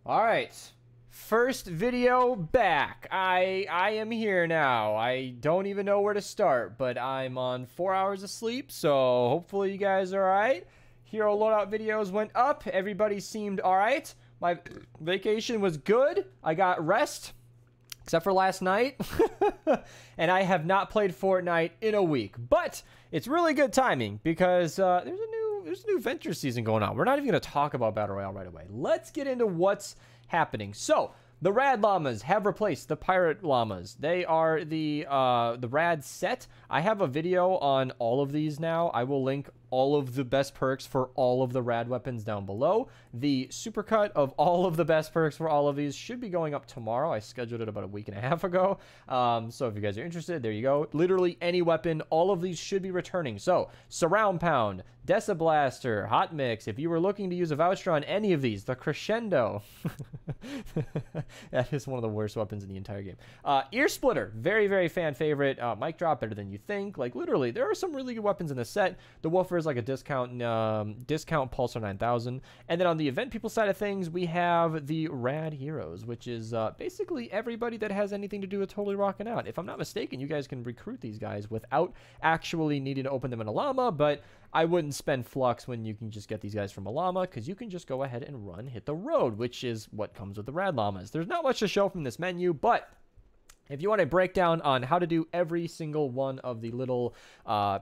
All right. First video back. I am here now. I don't even know where to start, but I'm on 4 hours of sleep, so hopefully you guys are all right. Hero loadout videos went up. Everybody seemed all right. My vacation was good. I got rest, except for last night. And I have not played Fortnite in a week, but it's really good timing because there's a new venture season going on. We're not even going to talk about Battle Royale right away. Let's get into what's happening. So, the Rad Llamas have replaced the Pirate Llamas. They are the Rad set. I have a video on all of these now. I will link all of the best perks for all of the Rad weapons down below. The supercut of all of the best perks for all of these should be going up tomorrow. I scheduled it about a week and a half ago. So if you guys are interested, there you go. Literally any weapon, all of these should be returning. So Surround Pound, Desa Blaster, Hot Mix. If you were looking to use a voucher on any of these, the Crescendo. That is one of the worst weapons in the entire game. Ear Splitter, very, very fan favorite. Mic Drop, better than you think. Like literally, there are some really good weapons in the set. The Woofer is like a discount Pulsar 9000. And then on the event people side of things, we have the Rad Heroes, which is basically everybody that has anything to do with totally rocking out. If I'm not mistaken, you guys can recruit these guys without actually needing to open them in a llama, but I wouldn't spend flux when you can just get these guys from a llama, because you can just go ahead and hit the road, which is what comes with the Rad Llamas. There's not much to show from this menu, but if you want a breakdown on how to do every single one of the little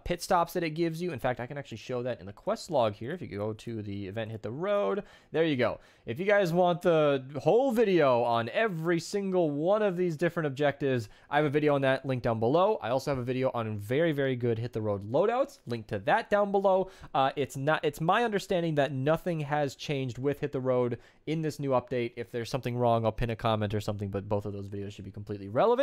pit stops that it gives you, in fact, I can actually show that in the quest log here. If you go to the event, hit the road, there you go. If you guys want the whole video on every single one of these different objectives, I have a video on that, link down below. I also have a video on very, very good hit the road loadouts, link to that down below. It's my understanding that nothing has changed with hit the road in this new update. If there's something wrong, I'll pin a comment or something, but both of those videos should be completely relevant.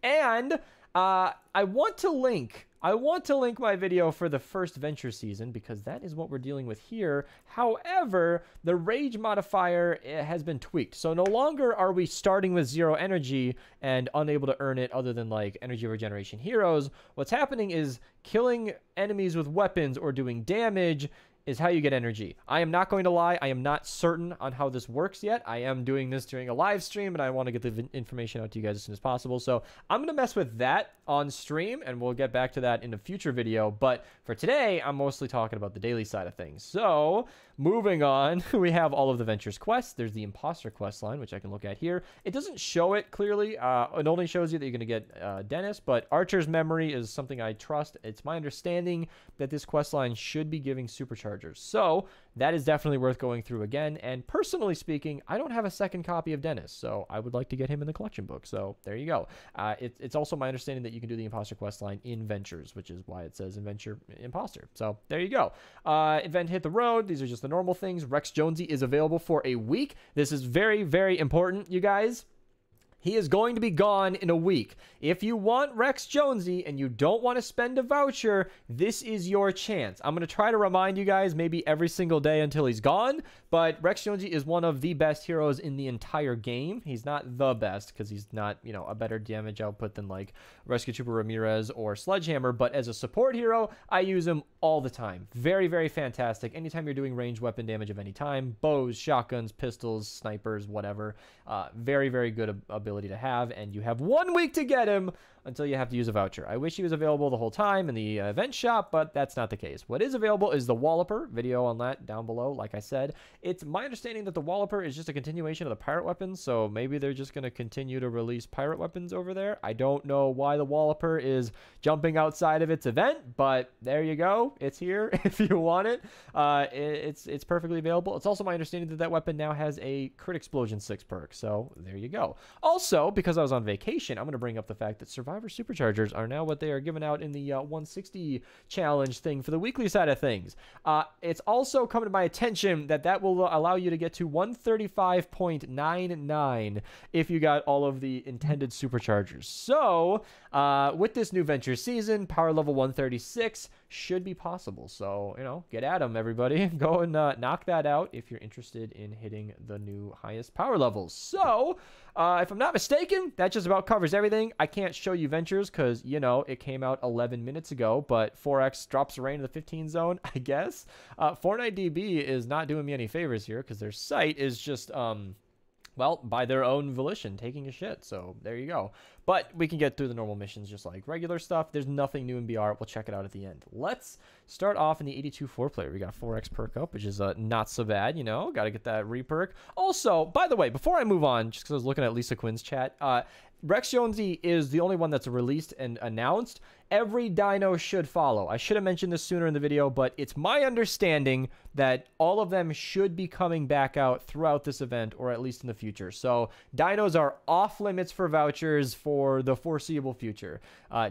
And I want to link my video for the first venture season, because that is what we're dealing with here. However, the rage modifier has been tweaked. So no longer are we starting with 0 energy and unable to earn it other than like energy regeneration heroes. What's happening is killing enemies with weapons or doing damage is how you get energy. I am not going to lie, I am not certain on how this works yet. I am doing this during a live stream, and I want to get the information out to you guys as soon as possible. So I'm going to mess with that on stream, and we'll get back to that in a future video. But for today, I'm mostly talking about the daily side of things. So moving on, we have all of the Ventures quests. There's the Imposter quest line, which I can look at here. It doesn't show it clearly. It only shows you that you're going to get Dennis, but Archer's Memory is something I trust. It's my understanding that this quest line should be giving superchargers. So that is definitely worth going through again. And personally speaking, I don't have a second copy of Dennis, so I would like to get him in the collection book. So there you go. It's also my understanding that you can do the Imposter quest line in Ventures, which is why it says Adventure Imposter. So there you go. Event hit the road. These are just the normal things. Rex Jonesy is available for a week. This is very, very important, you guys. He is going to be gone in a week. If you want Rex Jonesy and you don't want to spend a voucher, this is your chance. I'm going to try to remind you guys maybe every single day until he's gone, but Rex Jonesy is one of the best heroes in the entire game. He's not the best because he's not, you know, a better damage output than like Rescue Trooper Ramirez or Sledgehammer, but as a support hero, I use him all the time. Very, very fantastic. Anytime you're doing ranged weapon damage of any time, bows, shotguns, pistols, snipers, whatever. Very, very good ability to have, and you have 1 week to get him until you have to use a voucher. I wish he was available the whole time in the event shop, but that's not the case. What is available is the Walloper. Video on that down below. Like I said, it's my understanding that the Walloper is just a continuation of the pirate weapons, so maybe they're just going to continue to release pirate weapons over there. I don't know why the Walloper is jumping outside of its event, but there you go. It's here if you want it. It's perfectly available. It's also my understanding that that weapon now has a Crit Explosion 6 perk, so there you go. Also, because I was on vacation, I'm going to bring up the fact that Survivor Superchargers are now what they are giving out in the 160 challenge thing for the weekly side of things. It's also come to my attention that that will allow you to get to 135.99 if you got all of the intended superchargers. So, with this new venture season, power level 136 should be possible. So, you know, get at them, everybody. Go and knock that out if you're interested in hitting the new highest power levels. So, if I'm not mistaken, that just about covers everything. I can't show you ventures because, you know, it came out 11 minutes ago, but 4X drops a rain in the 15 zone, I guess. Fortnite DB is not doing me any favors here because their site is just well, by their own volition, taking a shit. So there you go. But we can get through the normal missions just like regular stuff. There's nothing new in BR. We'll check it out at the end. Let's start off in the 82 4-player. We got 4x perk up, which is not so bad, you know. Got to get that re-perk. Also, by the way, before I move on, just because I was looking at Lisa Quinn's chat, Rex Jonesy is the only one that's released and announced. Every dino should follow. I should have mentioned this sooner in the video, but it's my understanding that all of them should be coming back out throughout this event, or at least in the future. So dinos are off limits for vouchers for the foreseeable future.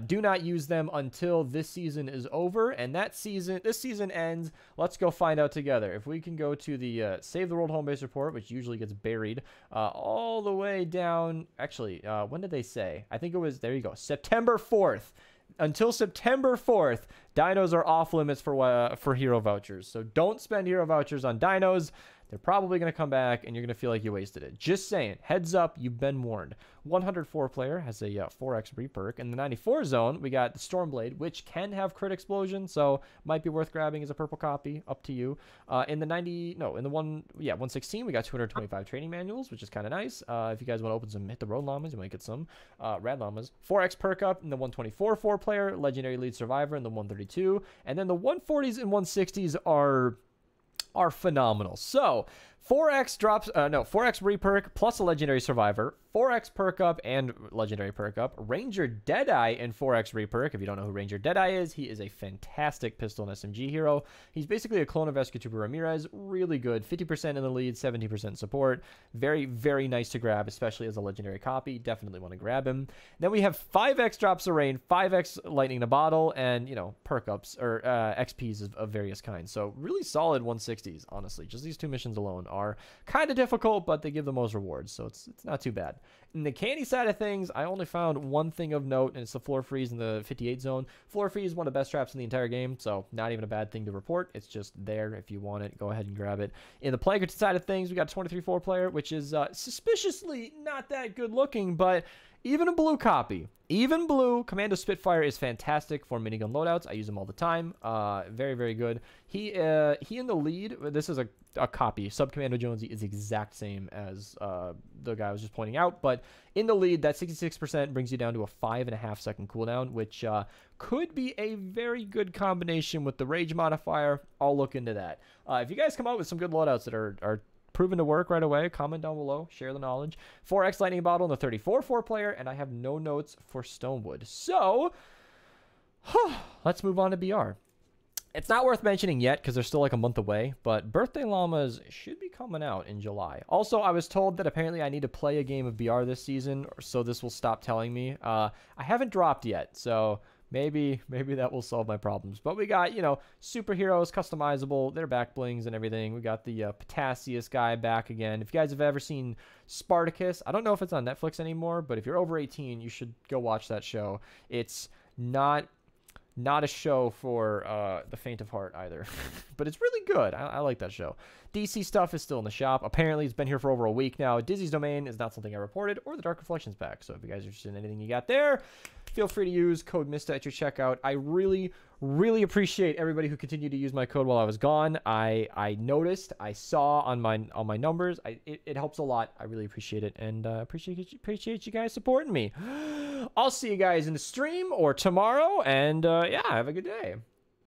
Do not use them until this season is over, and this season ends. Let's go find out together. If we can go to the Save the World Home Base report, which usually gets buried all the way down. Actually, when did they say? I think it was, there you go, September 4th. Until September 4th, dinos are off limits for hero vouchers. So don't spend hero vouchers on dinos. They're probably going to come back, and you're going to feel like you wasted it. Just saying. Heads up, you've been warned. 104 player has a 4x re-perk. In the 94 zone, we got the Stormblade, which can have crit explosion, so might be worth grabbing as a purple copy. Up to you. In the 116, we got 225 training manuals, which is kind of nice. If you guys want to open some Hit the Road Llamas, you might get some Rad Llamas. 4x perk up in the 124 4-player, Legendary Lead Survivor in the 132, and then the 140s and 160s are phenomenal. So 4x re-perk plus a legendary survivor, 4x perk up and legendary perk up, Ranger Deadeye and 4x re-perk. If you don't know who Ranger Deadeye is, he is a fantastic pistol and SMG hero. He's basically a clone of Escatuber Ramirez. Really good. 50% in the lead, 70% support. Very, very nice to grab, especially as a legendary copy. Definitely want to grab him. Then we have 5x drops of rain, 5x lightning in a bottle, and, you know, perk ups or XPs of various kinds. So really solid 160s, honestly. Just these two missions alone are kind of difficult, but they give the most rewards, so it's not too bad. In the candy side of things, I only found one thing of note, and it's the floor freeze in the 58 zone. Floor freeze is one of the best traps in the entire game, so not even a bad thing to report. It's just there. If you want it, go ahead and grab it. In the Plankerton side of things, we got 23 4-player, which is suspiciously not that good looking, but even a blue copy. Even blue, Commando Spitfire is fantastic for minigun loadouts. I use them all the time. Very, very good. He in the lead, this is a copy. Sub-Commando Jonesy is the exact same as the guy I was just pointing out. But in the lead, that 66% brings you down to a 5.5 second cooldown, which could be a very good combination with the Rage modifier. I'll look into that. If you guys come out with some good loadouts that are proven to work right away, comment down below, share the knowledge. 4x lightning bottle in the 34 4-player, and I have no notes for Stonewood. So let's move on to BR. It's not worth mentioning yet because they're still like a month away, but birthday llamas should be coming out in July. Also, I was told that apparently I need to play a game of BR this season, so this will stop telling me. I haven't dropped yet, so maybe that will solve my problems. But we got, you know, superheroes, customizable, their back blings and everything. We got the Potassius guy back again. If you guys have ever seen Spartacus, I don't know if it's on Netflix anymore, but if you're over 18, you should go watch that show. It's not a show for the faint of heart either, but it's really good. I like that show. DC stuff is still in the shop. Apparently, it's been here for over a week now. Dizzy's Domain is not something I reported, or the Dark Reflections pack. So if you guys are interested in anything you got there, feel free to use code Mista at your checkout. I really, really appreciate everybody who continued to use my code while I was gone. I noticed, I saw on my numbers. It helps a lot. I really appreciate it, and appreciate you guys supporting me. I'll see you guys in the stream or tomorrow, and yeah, have a good day.